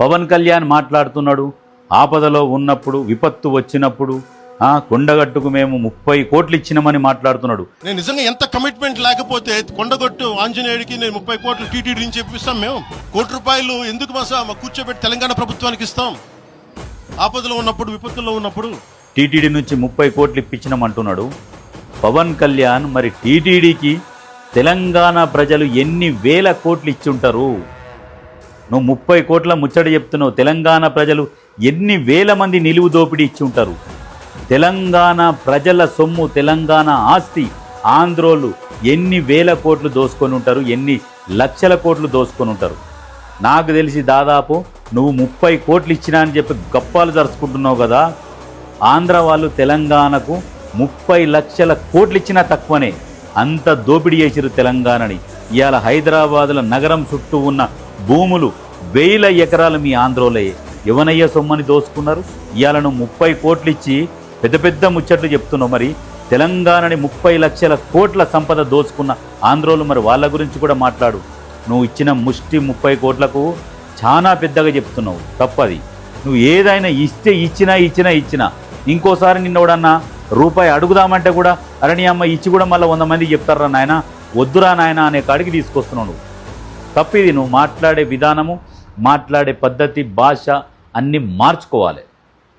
పవన్ కళ్యాణ్ మాట్లాడుతున్నాడు, ఆపదలో ఉన్నప్పుడు విపత్తు వచ్చినప్పుడు కొండగట్టుకు మేము 30 కోట్లు ఇచ్చినామని మాట్లాడుతున్నాడు. నేను నిజంగా ఎంత కమిట్మెంట్ లేకపోతే కొండగట్టు ఆంజనేయుడికి నేను 30 కోట్లు టీటీడీ నుంచి చెప్పిస్తాం. మేము ₹1 ఎందుకు మా కూర్చోబెట్టి తెలంగాణ ప్రభుత్వానికి ఇస్తాం? ఆపదలో ఉన్నప్పుడు విపత్తుల్లో ఉన్నప్పుడు టీటీడీ నుంచి 30 కోట్లు ఇప్పించినామంటున్నాడు పవన్ కళ్యాణ్. మరి టీటీడీకి తెలంగాణ ప్రజలు ఎన్ని వేల కోట్లు ఇచ్చుంటారు? నువ్వు 30 కోట్ల ముచ్చట చెప్తున్నావు. తెలంగాణ ప్రజలు ఎన్ని వేల మంది నిలువు దోపిడీ ఇచ్చి ఉంటారు? తెలంగాణ ప్రజల సొమ్ము, తెలంగాణ ఆస్తి ఆంధ్రోలు ఎన్ని వేల కోట్లు దోసుకొని ఉంటారు, ఎన్ని లక్షల కోట్లు దోసుకొని ఉంటారు? నాకు తెలిసి దాదాపు నువ్వు 30 కోట్లు ఇచ్చినా అని చెప్పి గప్పాలు జరుచుకుంటున్నావు కదా. ఆంధ్ర వాళ్ళు తెలంగాణకు 30 లక్షల కోట్లు ఇచ్చినా తక్కువనే. అంత దోపిడీ చేసిరు తెలంగాణని. ఇవాళ హైదరాబాదుల నగరం చుట్టూ ఉన్న భూములు 1000 ఎకరాలు మీ ఆంధ్రోలయ్యే. ఎవనయ్య సొమ్మని దోసుకున్నారు? ఇవాళ నువ్వు 30 కోట్లు ఇచ్చి పెద్ద పెద్ద ముచ్చట్లు చెప్తున్నావు. మరి తెలంగాణని 30 లక్షల కోట్ల సంపద దోచుకున్న ఆంధ్రోలు, మరి వాళ్ళ గురించి కూడా మాట్లాడు. నువ్వు ఇచ్చిన ముష్టి 30 కోట్లకు చాలా పెద్దగా చెప్తున్నావు. తప్పది. నువ్వు ఏదైనా ఇస్తే ఇచ్చినా ఇంకోసారి నిన్నోడన్నా రూపాయి అడుగుదామంటే కూడా అరే నీ అమ్మ ఇచ్చి కూడా మళ్ళీ 100 మందికి చెప్తారా నాయన, వద్దురా నాయన అనే కాడికి తీసుకొస్తున్నావు నువ్వు. తప్పిది. నువ్వు మాట్లాడే విధానము, మాట్లాడే పద్ధతి, భాష అన్నీ మార్చుకోవాలి.